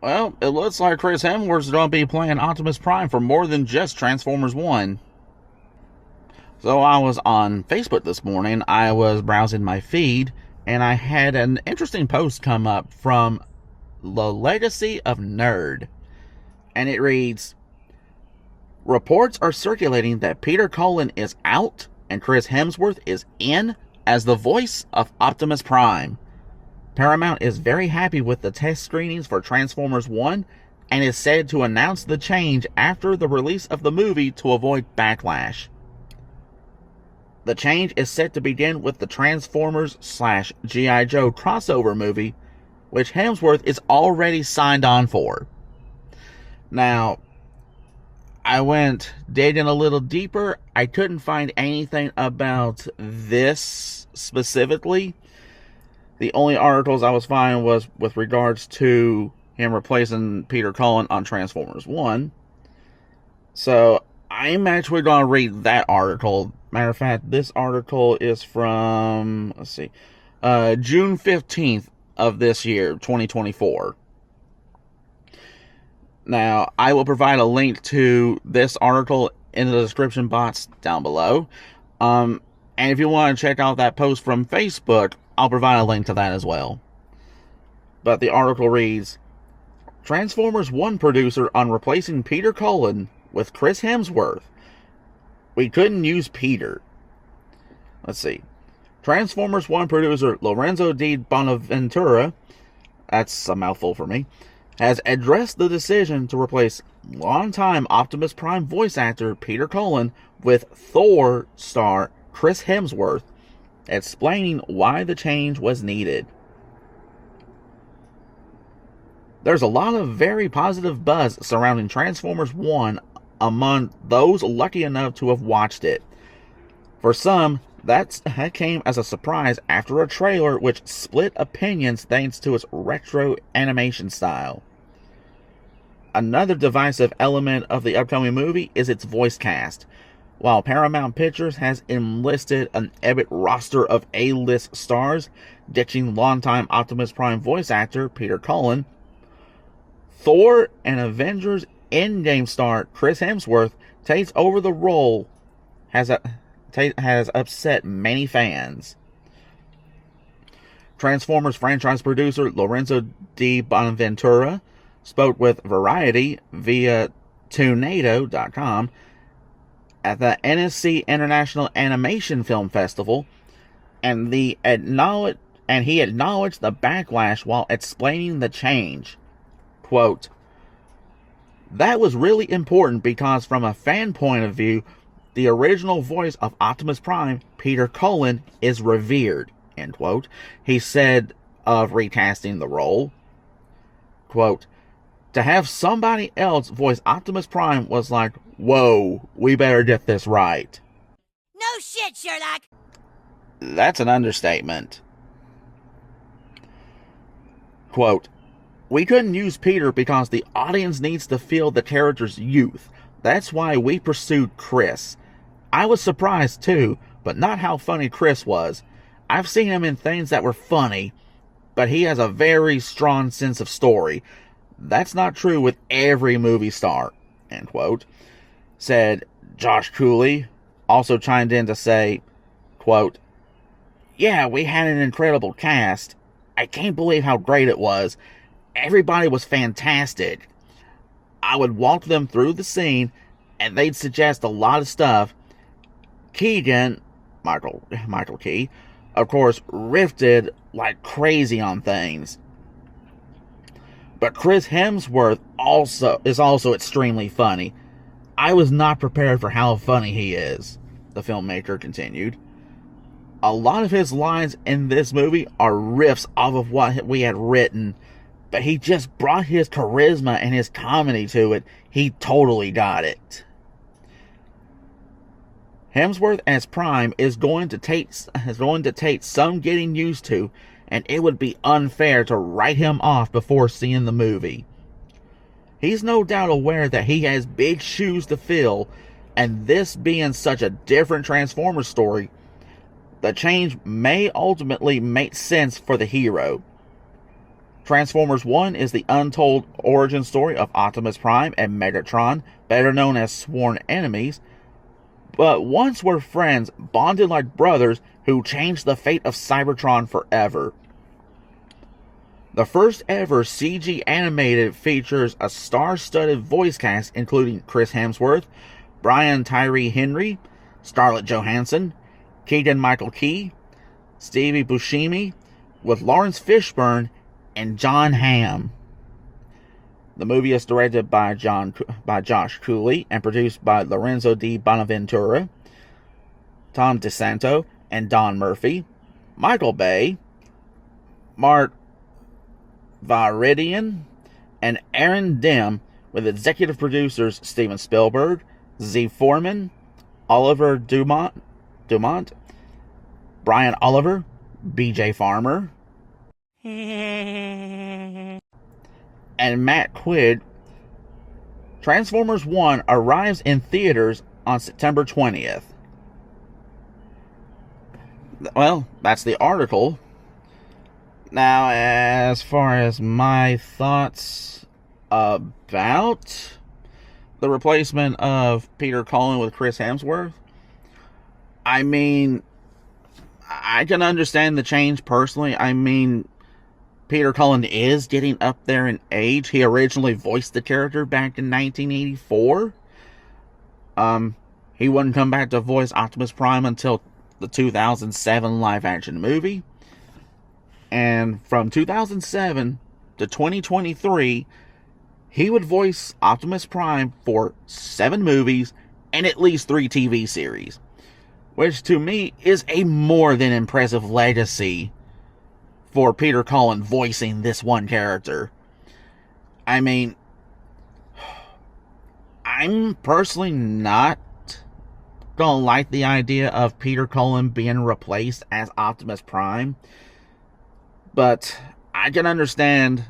Well, it looks like Chris Hemsworth's going to be playing Optimus Prime for more than just Transformers 1. So I was on Facebook this morning. I was browsing my feed, and I had an interesting post come up from The Legacy of Nerd. And it reads, reports are circulating that Peter Cullen is out and Chris Hemsworth is in as the voice of Optimus Prime. Paramount is very happy with the test screenings for Transformers 1 and is said to announce the change after the release of the movie to avoid backlash. The change is set to begin with the Transformers/G.I. Joe crossover movie, which Hemsworth is already signed on for. Now, I went digging a little deeper. I couldn't find anything about this specifically. The only articles I was finding was with regards to him replacing Peter Cullen on Transformers 1. So I'm actually going to read that article. Matter of fact, this article is from, June 15th of this year, 2024. Now, I will provide a link to this article in the description box down below. And if you want to check out that post from Facebook, I'll provide a link to that as well. But the article reads, Transformers 1 producer on replacing Peter Cullen with Chris Hemsworth. We couldn't use Peter. Let's see. Transformers 1 producer Lorenzo di Bonaventura, that's a mouthful for me, has addressed the decision to replace longtime Optimus Prime voice actor Peter Cullen with Thor star Chris Hemsworth, explaining why the change was needed. There's a lot of very positive buzz surrounding Transformers 1 among those lucky enough to have watched it. For some, that came as a surprise after a trailer which split opinions thanks to its retro animation style. Another divisive element of the upcoming movie is its voice cast. While Paramount Pictures has enlisted an epic roster of A-list stars, ditching longtime Optimus Prime voice actor Peter Cullen, Thor and Avengers Endgame star Chris Hemsworth takes over the role has upset many fans. Transformers franchise producer Lorenzo di Bonaventura spoke with Variety via Tornado.com at the NSC International Animation Film Festival, and he acknowledged the backlash while explaining the change. Quote, that was really important because from a fan point of view, the original voice of Optimus Prime, Peter Cullen, is revered, end quote. He said of recasting the role. Quote, to have somebody else voice Optimus Prime was like, whoa, we better get this right. No shit, Sherlock! That's an understatement. Quote, we couldn't use Peter because the audience needs to feel the character's youth. That's why we pursued Chris. I was surprised too, but not how funny Chris was. I've seen him in things that were funny, but he has a very strong sense of story. That's not true with every movie star, end quote. Said Josh Cooley, also chimed in to say, quote, yeah, we had an incredible cast. I can't believe how great it was. Everybody was fantastic. I would walk them through the scene, and they'd suggest a lot of stuff. Keegan, Michael Key, of course, riffed like crazy on things. But Chris Hemsworth is also extremely funny. I was not prepared for how funny he is, the filmmaker continued. A lot of his lines in this movie are riffs off of what we had written, but he just brought his charisma and his comedy to it. He totally got it. Hemsworth as Prime is going to take some getting used to, and it would be unfair to write him off before seeing the movie. He's no doubt aware that he has big shoes to fill, and this being such a different Transformers story, the change may ultimately make sense for the hero. Transformers 1 is the untold origin story of Optimus Prime and Megatron, better known as sworn enemies, but once were friends, bonded like brothers, who changed the fate of Cybertron forever. The first ever CG animated features a star-studded voice cast including Chris Hemsworth, Brian Tyree Henry, Scarlett Johansson, Keegan-Michael Key, Stevie Buscemi, with Lawrence Fishburne and John Hamm. The movie is directed by Josh Cooley and produced by Lorenzo Di Bonaventura, Tom DeSanto, and Don Murphy, Michael Bay, Mark Viridian, and Aaron Dim, with executive producers Steven Spielberg, Z. Foreman, Oliver Dumont, Brian Oliver, B.J. Farmer, and Matt Quid. Transformers 1 arrives in theaters on September 20th. Well, that's the article. Now, as far as my thoughts about the replacement of Peter Cullen with Chris Hemsworth, I mean, I can understand the change personally. I mean, Peter Cullen is getting up there in age. He originally voiced the character back in 1984. He wouldn't come back to voice Optimus Prime until the 2007 live-action movie. And from 2007 to 2023, he would voice Optimus Prime for 7 movies and at least 3 TV series, which to me is a more than impressive legacy for Peter Cullen voicing this one character. I mean, I'm personally not gonna like the idea of Peter Cullen being replaced as Optimus Prime, but I can understand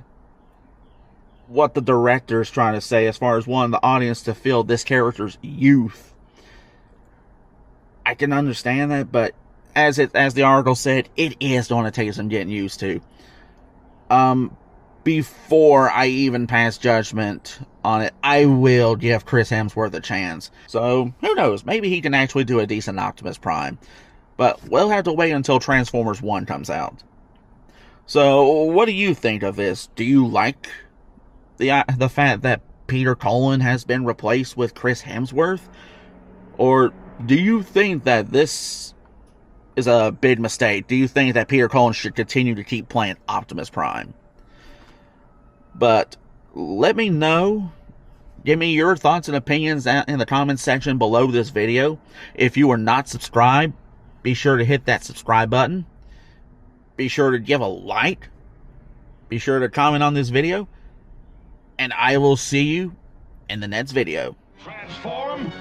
what the director is trying to say as far as wanting the audience to feel this character's youth. I can understand that, but as the article said, it is going to take some getting used to. Before I even pass judgment on it, I will give Chris Hemsworth a chance. So, who knows? Maybe he can actually do a decent Optimus Prime. But we'll have to wait until Transformers 1 comes out. So, what do you think of this? Do you like the fact that Peter Cullen has been replaced with Chris Hemsworth? Or do you think that this is a big mistake? Do you think that Peter Cullen should continue to keep playing Optimus Prime? But let me know. Give me your thoughts and opinions in the comments section below this video. If you are not subscribed, be sure to hit that subscribe button. Be sure to give a like. Be sure to comment on this video. And I will see you in the next video. Transform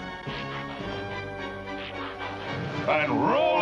and roll